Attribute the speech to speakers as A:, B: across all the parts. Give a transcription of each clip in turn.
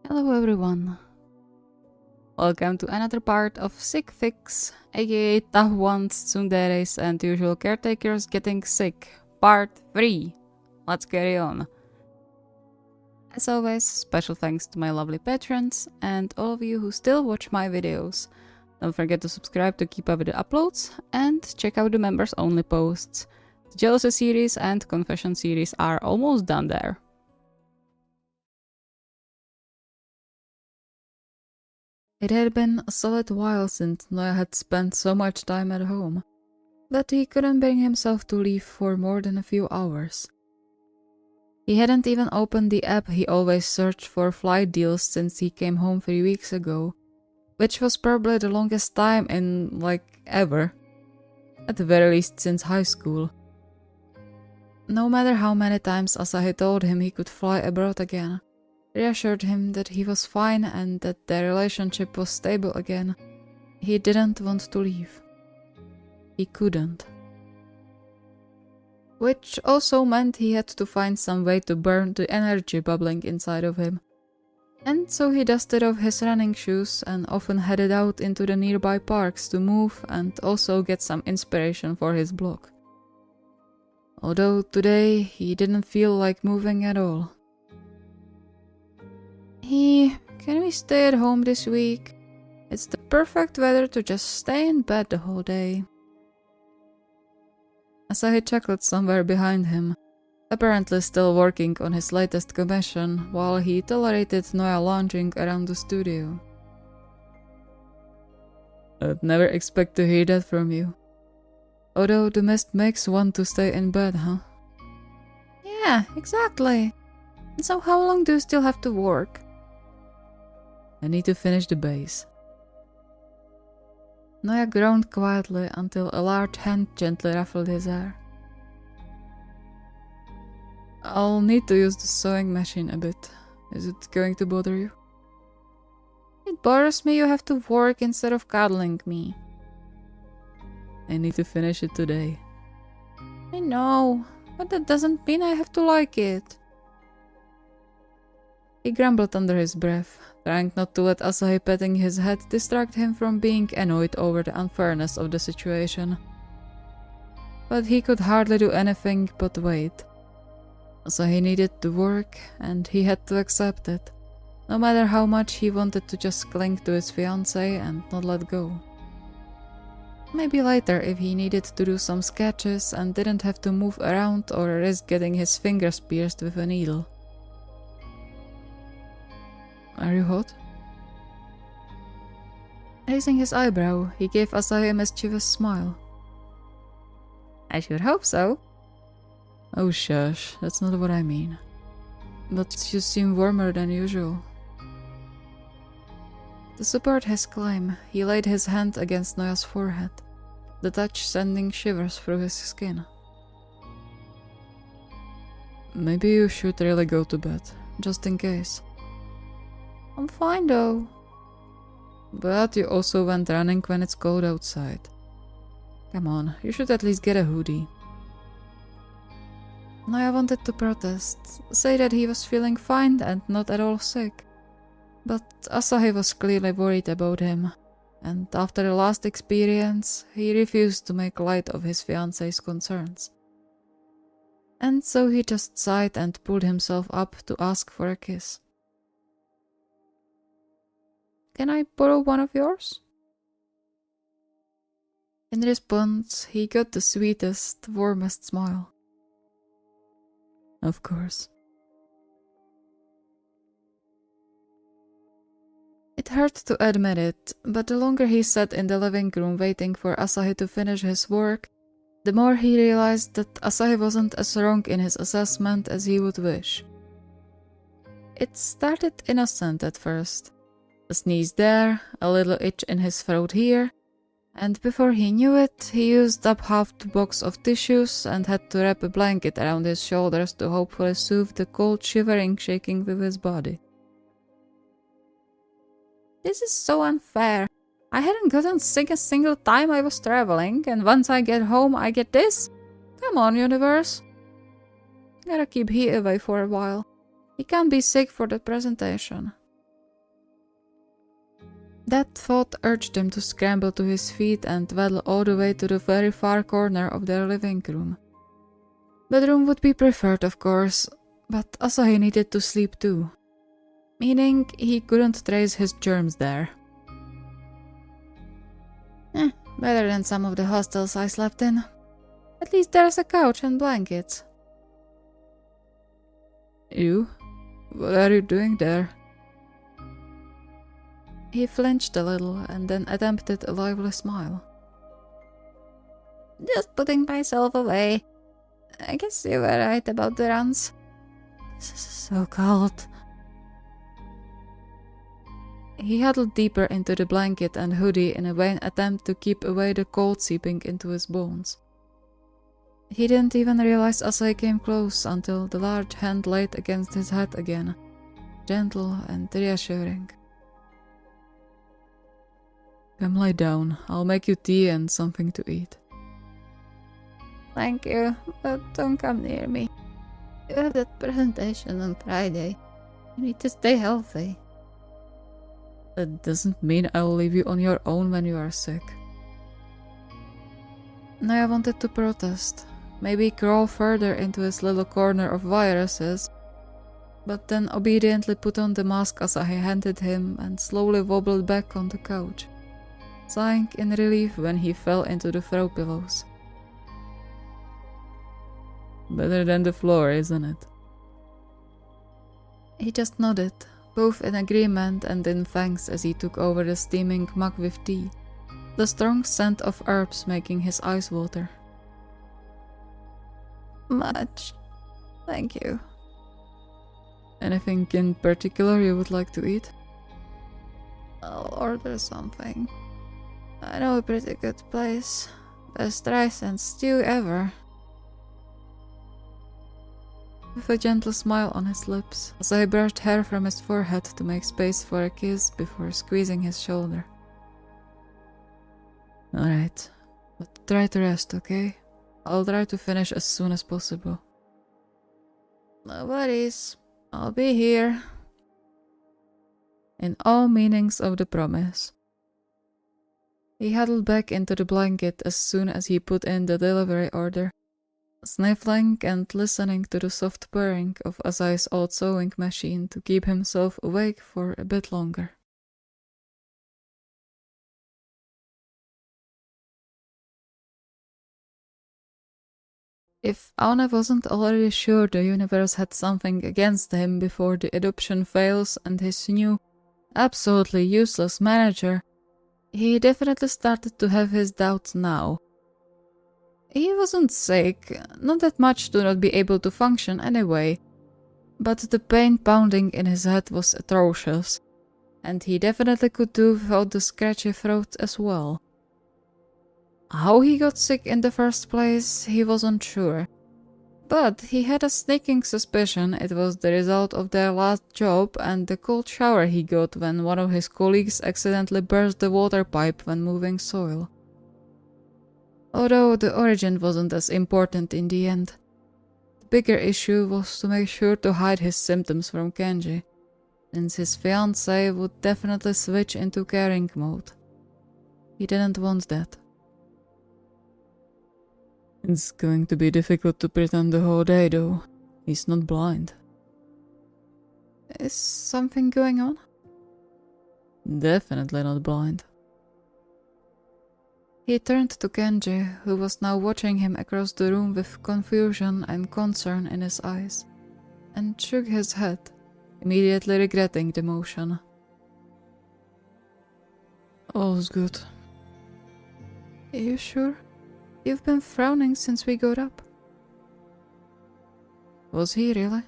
A: Hello everyone. Welcome to another part of Sick Fix, aka Tough Ones, Tsunderes and usual caretakers getting sick, part 3. Let's carry on. As always, special thanks to my lovely patrons and all of you who still watch my videos. Don't forget to subscribe to keep up with the uploads and check out the members only posts. The Jealousy series and Confession series are almost done there. It had been a solid while since Noya had spent so much time at home, but he couldn't bring himself to leave for more than a few hours. He hadn't even opened the app he always searched for flight deals since he came home 3 weeks ago, which was probably the longest time in, ever. At the very least since high school. No matter how many times Asahi told him he could fly abroad again, reassured him that he was fine and that their relationship was stable again, he didn't want to leave. He couldn't. Which also meant he had to find some way to burn the energy bubbling inside of him. And so he dusted off his running shoes and often headed out into the nearby parks to move and also get some inspiration for his blog. Although today he didn't feel like moving at all. Can we stay at home this week? It's the perfect weather to just stay in bed the whole day. Asahi chuckled somewhere behind him, apparently still working on his latest commission while he tolerated Noya lounging around the studio. I'd never expect to hear that from you. Although the mist makes one to stay in bed, huh? Yeah, exactly. And so how long do you still have to work? I need to finish the base. Noya groaned quietly until a large hand gently ruffled his hair. I'll need to use the sewing machine a bit. Is it going to bother you? It bothers me you have to work instead of cuddling me. I need to finish it today. I know, but that doesn't mean I have to like it. He grumbled under his breath, trying not to let Asahi petting his head distract him from being annoyed over the unfairness of the situation. But he could hardly do anything but wait. Asahi needed to work, and he had to accept it, no matter how much he wanted to just cling to his fiancée and not let go. Maybe later if he needed to do some sketches and didn't have to move around or risk getting his fingers pierced with a needle. Are you hot? Raising his eyebrow, he gave Asahi a mischievous smile. I should hope so. Oh shush, that's not what I mean. But you seem warmer than usual. To support his claim, he laid his hand against Noya's forehead, the touch sending shivers through his skin. Maybe you should really go to bed, just in case. I'm fine though. But you also went running when it's cold outside. Come on, you should at least get a hoodie. Noya wanted to protest, say that he was feeling fine and not at all sick. But Asahi was clearly worried about him, and after the last experience, he refused to make light of his fiancée's concerns. And so he just sighed and pulled himself up to ask for a kiss. Can I borrow one of yours? In response, he got the sweetest, warmest smile. Of course. It hurt to admit it, but the longer he sat in the living room waiting for Asahi to finish his work, the more he realized that Asahi wasn't as wrong in his assessment as he would wish. It started innocent at first. A sneeze there, a little itch in his throat here, and before he knew it, he used up half the box of tissues and had to wrap a blanket around his shoulders to hopefully soothe the cold shivering shaking with his body. This is so unfair. I hadn't gotten sick a single time I was traveling, and once I get home I get this? Come on, universe. Gotta keep he away for a while. He can't be sick for the presentation. That thought urged him to scramble to his feet and waddle all the way to the very far corner of their living room. Bedroom would be preferred, of course, but Asahi needed to sleep too, meaning he couldn't trace his germs there. Better than some of the hostels I slept in. At least there's a couch and blankets. You? What are you doing there? He flinched a little and then attempted a lively smile. Just putting myself away. I guess you were right about the runs. So cold. He huddled deeper into the blanket and hoodie in a vain attempt to keep away the cold seeping into his bones. He didn't even realize Asahi came close until the large hand laid against his head again, gentle and reassuring. Come lie down, I'll make you tea and something to eat. Thank you, but don't come near me. You have that presentation on Friday. You need to stay healthy. That doesn't mean I'll leave you on your own when you are sick. Noya wanted to protest, maybe crawl further into his little corner of viruses, but then obediently put on the mask Asahi handed him and slowly wobbled back on the couch, sighing in relief when he fell into the throw pillows. Better than the floor, isn't it? He just nodded, both in agreement and in thanks as he took over the steaming mug with tea, the strong scent of herbs making his eyes water. Much. Thank you. Anything in particular you would like to eat? I'll order something. I know a pretty good place. Best rice and stew ever. With a gentle smile on his lips, Asahi brushed hair from his forehead to make space for a kiss before squeezing his shoulder. Alright, but try to rest, okay? I'll try to finish as soon as possible. No worries, I'll be here. In all meanings of the promise. He huddled back into the blanket as soon as he put in the delivery order, sniffling and listening to the soft purring of Asahi's old sewing machine to keep himself awake for a bit longer. If Aone wasn't already sure the universe had something against him before the adoption fails and his new, absolutely useless manager, he definitely started to have his doubts now. He wasn't sick, not that much to not be able to function anyway, but the pain pounding in his head was atrocious, and he definitely could do without the scratchy throat as well. How he got sick in the first place, he wasn't sure, but he had a sneaking suspicion it was the result of their last job and the cold shower he got when one of his colleagues accidentally burst the water pipe when moving soil. Although the origin wasn't as important in the end. The bigger issue was to make sure to hide his symptoms from Kenji, since his fiancée would definitely switch into caring mode. He didn't want that. It's going to be difficult to pretend the whole day though. He's not blind. Is something going on? Definitely not blind. He turned to Kenji, who was now watching him across the room with confusion and concern in his eyes, and shook his head, immediately regretting the motion. All's good. Are you sure? You've been frowning since we got up. Was he really?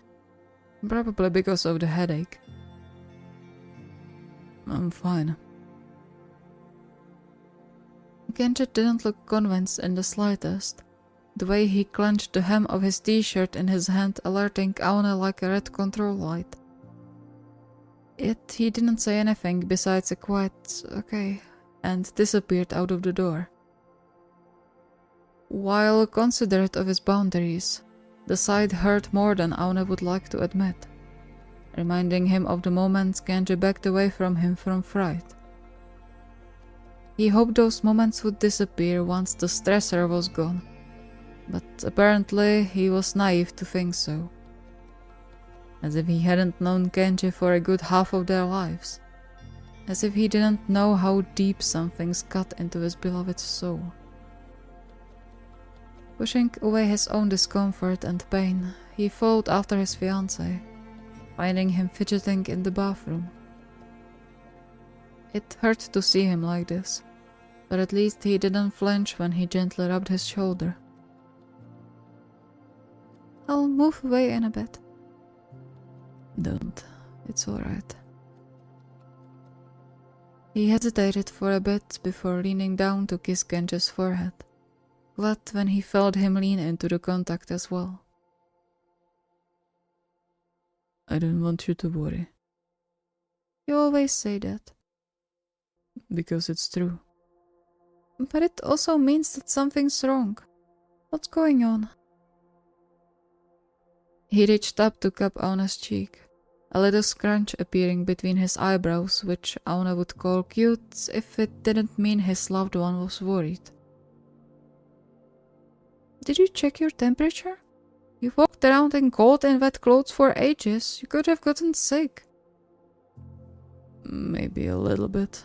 A: Probably because of the headache. I'm fine. Kenji didn't look convinced in the slightest, the way he clenched the hem of his t-shirt in his hand, alerting Aone like a red control light. Yet he didn't say anything besides a quiet "okay" and disappeared out of the door. While considerate of his boundaries, the sight hurt more than Aone would like to admit, reminding him of the moments Kenji backed away from him from fright, He hoped those moments would disappear once the stressor was gone, but apparently he was naive to think so. As if he hadn't known Kenji for a good half of their lives. As if he didn't know how deep some things cut into his beloved's soul. Pushing away his own discomfort and pain, he followed after his fiancée, finding him fidgeting in the bathroom. It hurt to see him like this, but at least he didn't flinch when he gently rubbed his shoulder. I'll move away in a bit. Don't. It's alright. He hesitated for a bit before leaning down to kiss Kenji's forehead, glad when he felt him lean into the contact as well. I don't want you to worry. You always say that. Because it's true. But it also means that something's wrong. What's going on? He reached up to cup Aone's cheek, a little scrunch appearing between his eyebrows, which Aone would call cute if it didn't mean his loved one was worried. Did you check your temperature? You've walked around in cold and wet clothes for ages. You could have gotten sick. Maybe a little bit.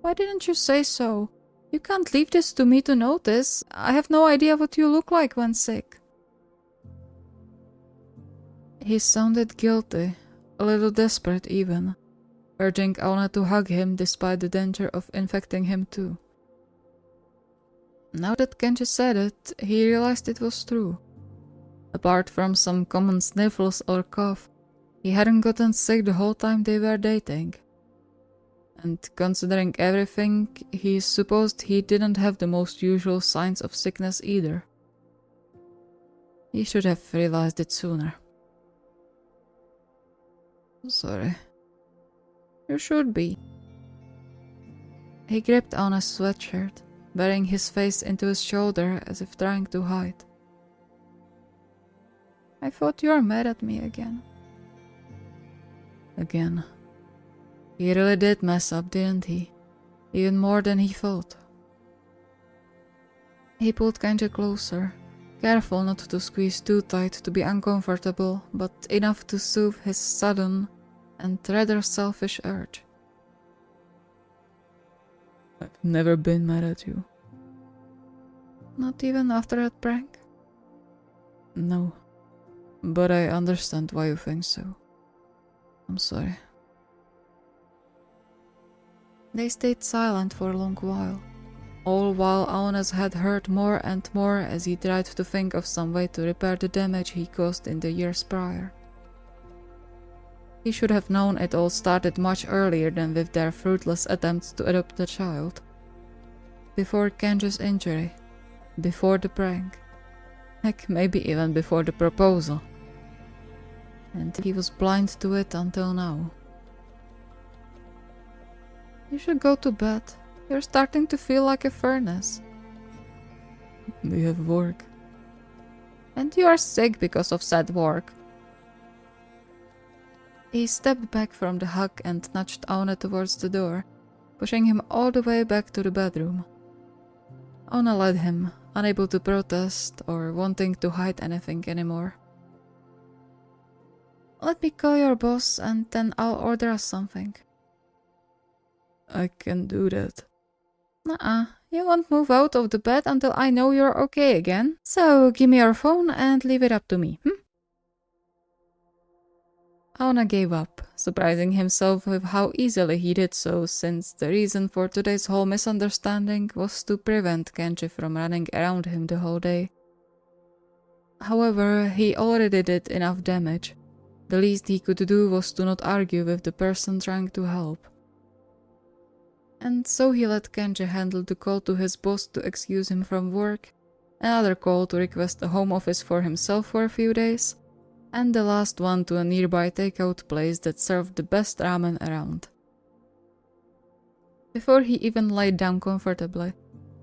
A: Why didn't you say so? You can't leave this to me to notice. I have no idea what you look like when sick. He sounded guilty, a little desperate even, urging Aone to hug him despite the danger of infecting him too. Now that Kenji said it, he realized it was true. Apart from some common sniffles or cough, he hadn't gotten sick the whole time they were dating. And considering everything, he supposed he didn't have the most usual signs of sickness either. He should have realized it sooner. Sorry. You should be. He gripped Aone's sweatshirt, burying his face into his shoulder as if trying to hide. I thought you were mad at me again. Again. He really did mess up, didn't he? Even more than he thought. He pulled Kenji closer, careful not to squeeze too tight to be uncomfortable, but enough to soothe his sudden and rather selfish urge. I've never been mad at you. Not even after that prank? No, but I understand why you think so. I'm sorry. They stayed silent for a long while, all while Aone's head hurt more and more as he tried to think of some way to repair the damage he caused in the years prior. He should have known it all started much earlier than with their fruitless attempts to adopt the child. Before Kenji's injury, before the prank, heck, maybe even before the proposal. And he was blind to it until now. You should go to bed. You're starting to feel like a furnace. We have work. And you are sick because of said work. He stepped back from the hug and nudged Aone towards the door, pushing him all the way back to the bedroom. Aone led him, unable to protest or wanting to hide anything anymore. Let me call your boss and then I'll order us something. I can do that. Nuh-uh, you won't move out of the bed until I know you're okay again. So give me your phone and leave it up to me, Aone gave up, surprising himself with how easily he did so, since the reason for today's whole misunderstanding was to prevent Kenji from running around him the whole day. However, he already did enough damage. The least he could do was to not argue with the person trying to help. And so he let Kenji handle the call to his boss to excuse him from work, another call to request a home office for himself for a few days, and the last one to a nearby takeout place that served the best ramen around. Before he even laid down comfortably,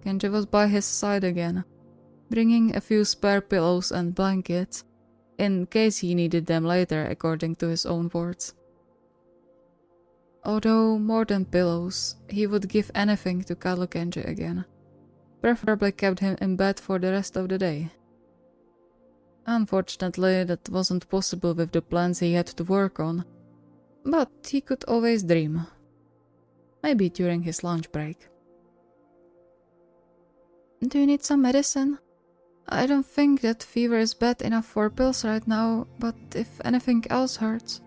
A: Kenji was by his side again, bringing a few spare pillows and blankets, in case he needed them later according to his own words. Although more than pillows, he would give anything to cuddle Kenji again. Preferably kept him in bed for the rest of the day. Unfortunately, that wasn't possible with the plans he had to work on, but he could always dream. Maybe during his lunch break. Do you need some medicine? I don't think that fever is bad enough for pills right now, but if anything else hurts...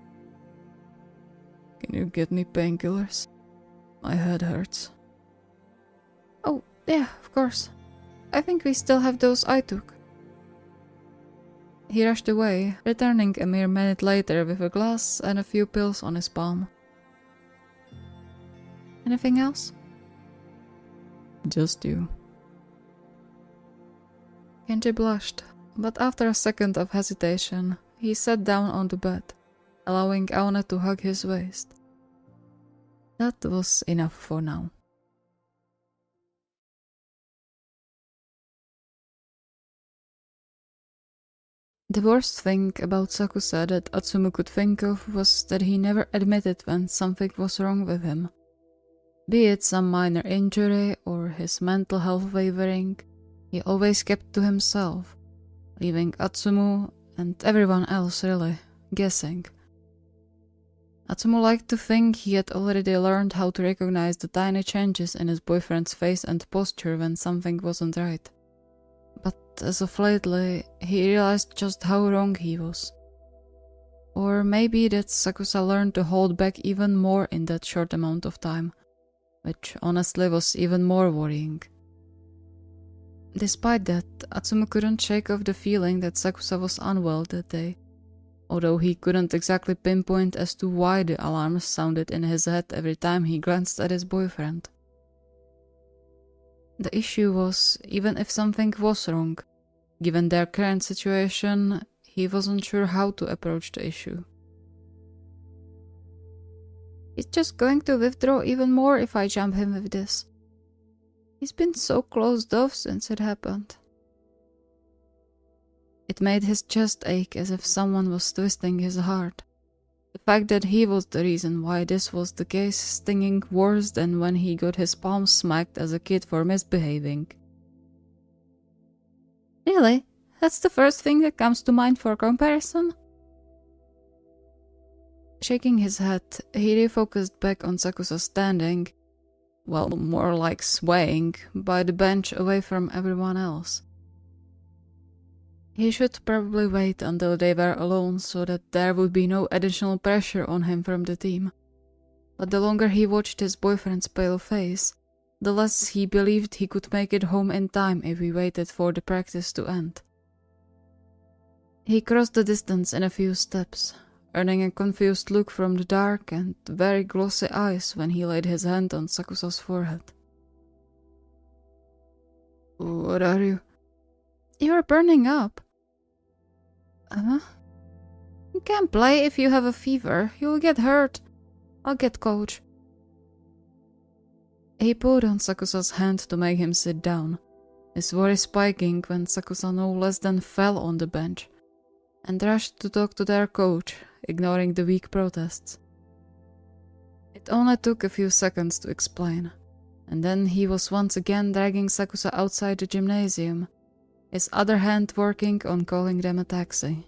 A: Can you get me painkillers? My head hurts. Oh, yeah, of course. I think we still have those I took. He rushed away, returning a mere minute later with a glass and a few pills on his palm. Anything else? Just you. Kenji blushed, but after a second of hesitation, he sat down on the bed, allowing Aone to hug his waist. That was enough for now. The worst thing about Sakusa that Atsumu could think of was that he never admitted when something was wrong with him. Be it some minor injury or his mental health wavering, he always kept to himself, leaving Atsumu, and everyone else really, guessing. Atsumu liked to think he had already learned how to recognize the tiny changes in his boyfriend's face and posture when something wasn't right. But as of lately, he realized just how wrong he was. Or maybe that Sakusa learned to hold back even more in that short amount of time, which honestly was even more worrying. Despite that, Atsumu couldn't shake off the feeling that Sakusa was unwell that day, although he couldn't exactly pinpoint as to why the alarms sounded in his head every time he glanced at his boyfriend. The issue was, even if something was wrong, given their current situation, he wasn't sure how to approach the issue. He's just going to withdraw even more if I jump him with this. He's been so closed off since it happened. It made his chest ache as if someone was twisting his heart. The fact that he was the reason why this was the case stinging worse than when he got his palm smacked as a kid for misbehaving. Really? That's the first thing that comes to mind for comparison? Shaking his head, he refocused back on Sakusa standing, well, more like swaying, by the bench away from everyone else. He should probably wait until they were alone so that there would be no additional pressure on him from the team. But the longer he watched his boyfriend's pale face, the less he believed he could make it home in time if he waited for the practice to end. He crossed the distance in a few steps, earning a confused look from the dark and very glossy eyes when he laid his hand on Sakusa's forehead. What are you? You're burning up. You can't play if you have a fever. You'll get hurt. I'll get coach. He pulled on Sakusa's hand to make him sit down, his worry spiking when Sakusa no less than fell on the bench, and rushed to talk to their coach, ignoring the weak protests. It only took a few seconds to explain, and then he was once again dragging Sakusa outside the gymnasium, his other hand working on calling them a taxi.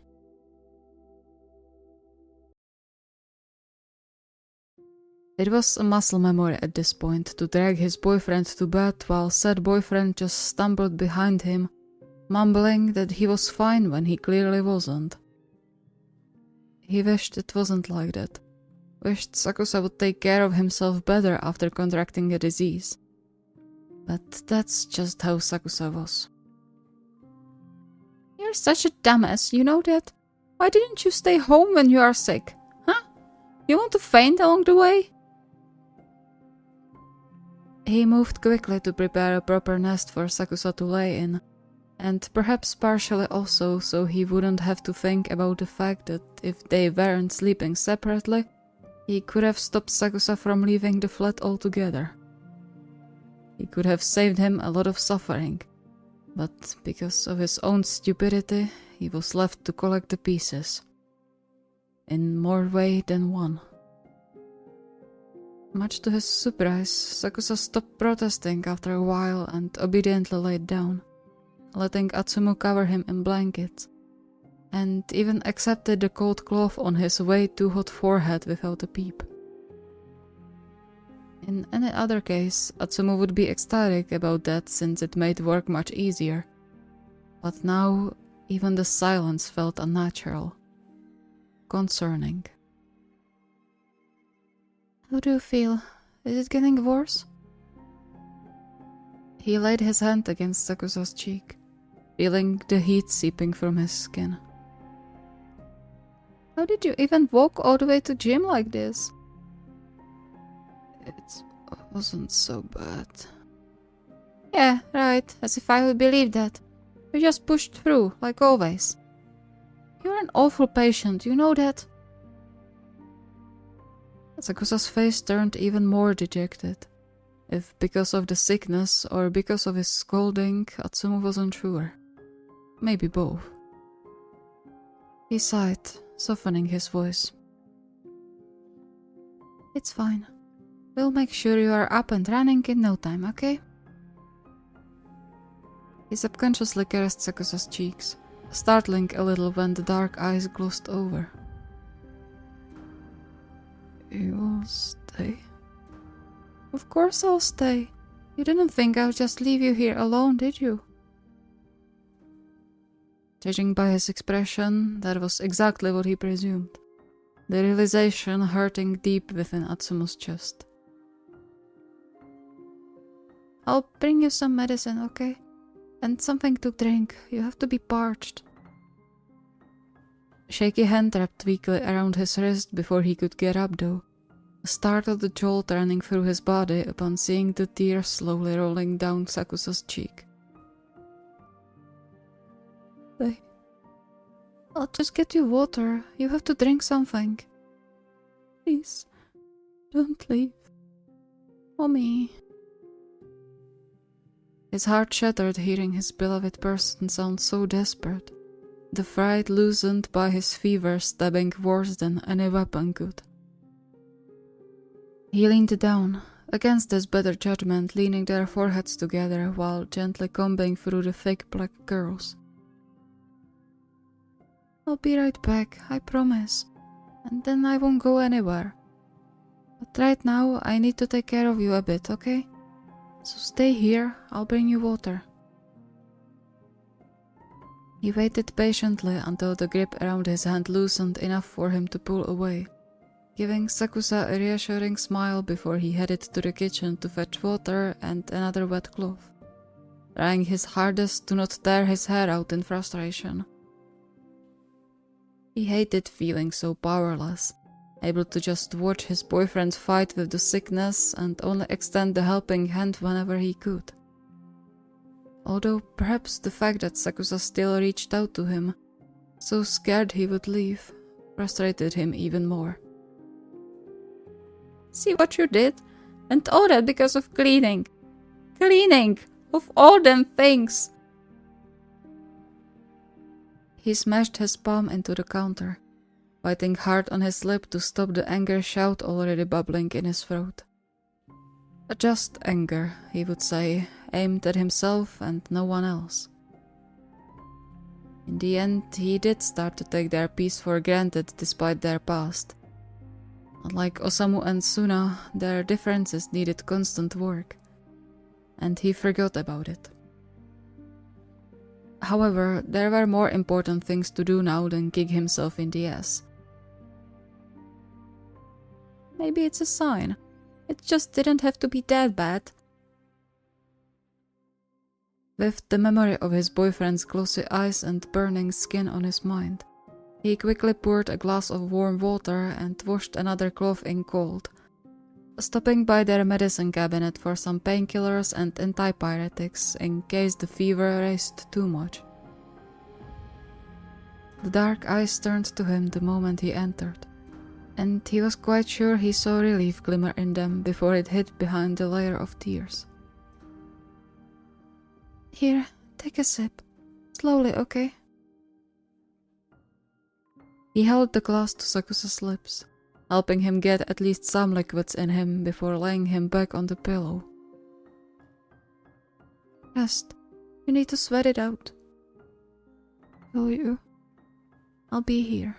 A: It was a muscle memory at this point to drag his boyfriend to bed while said boyfriend just stumbled behind him, mumbling that he was fine when he clearly wasn't. He wished it wasn't like that. Wished Sakusa would take care of himself better after contracting a disease. But that's just how Sakusa was. You're such a dumbass, you know that? Why didn't you stay home when you are sick? Huh? You want to faint along the way? He moved quickly to prepare a proper nest for Sakusa to lay in, and perhaps partially also so he wouldn't have to think about the fact that if they weren't sleeping separately, he could have stopped Sakusa from leaving the flat altogether. He could have saved him a lot of suffering, but because of his own stupidity, he was left to collect the pieces. In more way than one. Much to his surprise, Sakusa stopped protesting after a while and obediently laid down, letting Atsumu cover him in blankets, and even accepted the cold cloth on his way too hot forehead without a peep. In any other case, Atsumu would be ecstatic about that since it made work much easier, but now even the silence felt unnatural, concerning. How do you feel? Is it getting worse? He laid his hand against Sakusa's cheek, feeling the heat seeping from his skin. How did you even walk all the way to gym like this? It wasn't so bad. Yeah, right, as if I would believe that. You just pushed through, like always. You're an awful patient, you know that? Sakusa's face turned even more dejected. If because of the sickness or because of his scolding, Atsumu wasn't sure. Maybe both. He sighed, softening his voice. It's fine. We'll make sure you are up and running in no time, okay? He subconsciously caressed Sakusa's cheeks, startling a little when the dark eyes glossed over. You'll stay? Of course I'll stay. You didn't think I'll just leave you here alone, did you? Judging by his expression, that was exactly what he presumed, the realization hurting deep within Atsumu's chest. I'll bring you some medicine, okay? And something to drink. You have to be parched. A shaky hand wrapped weakly around his wrist before he could get up, though, a startled jolt running through his body upon seeing the tears slowly rolling down Sakusa's cheek. I'll just get you water. You have to drink something. Please, don't leave. Mommy. His heart shattered hearing his beloved person sound so desperate, the fright loosened by his fever stabbing worse than any weapon could. He leaned down, against his better judgment, leaning their foreheads together while gently combing through the thick black curls. I'll be right back, I promise, and then I won't go anywhere. But right now I need to take care of you a bit, okay? So stay here, I'll bring you water. He waited patiently until the grip around his hand loosened enough for him to pull away, giving Sakusa a reassuring smile before he headed to the kitchen to fetch water and another wet cloth, trying his hardest to not tear his hair out in frustration. He hated feeling so powerless, able to just watch his boyfriend fight with the sickness and only extend the helping hand whenever he could. Although perhaps the fact that Sakusa still reached out to him, so scared he would leave, frustrated him even more. See what you did? And all that because of cleaning. Cleaning! Of all them things! He smashed his palm into the counter, biting hard on his lip to stop the anger shout already bubbling in his throat. A just anger, he would say, aimed at himself and no one else. In the end, he did start to take their peace for granted despite their past. Unlike Osamu and Suna, their differences needed constant work, and he forgot about it. However, there were more important things to do now than kick himself in the ass. Maybe it's a sign. It just didn't have to be that bad. With the memory of his boyfriend's glossy eyes and burning skin on his mind, he quickly poured a glass of warm water and washed another cloth in cold, stopping by their medicine cabinet for some painkillers and antipyretics in case the fever raced too much. The dark eyes turned to him the moment he entered, and he was quite sure he saw relief glimmer in them before it hid behind the layer of tears. Here, take a sip. Slowly, okay? He held the glass to Sakusa's lips, helping him get at least some liquids in him before laying him back on the pillow. Rest. You need to sweat it out. Will you? I'll be here.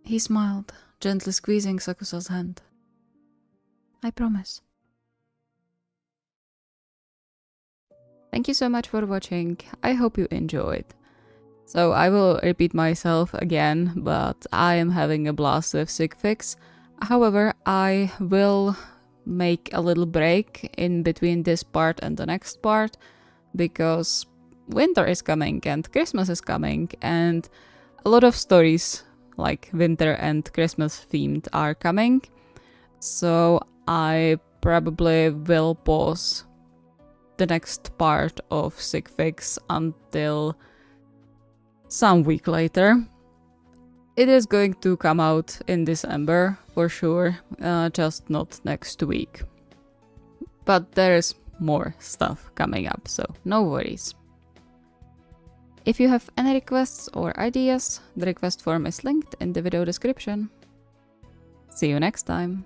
A: He smiled, gently squeezing Sakusa's hand. I promise. Thank you so much for watching. I hope you enjoyed. So I will repeat myself again, but I am having a blast with Sick Fix. However, I will make a little break in between this part and the next part, because winter is coming and Christmas is coming, and a lot of stories like winter and Christmas themed are coming. So I probably will pause the next part of Sick Fix until some week later. It is going to come out in December for sure, just not next week. But there's more stuff coming up, so no worries. If you have any requests or ideas, the request form is linked in the video description. See you next time.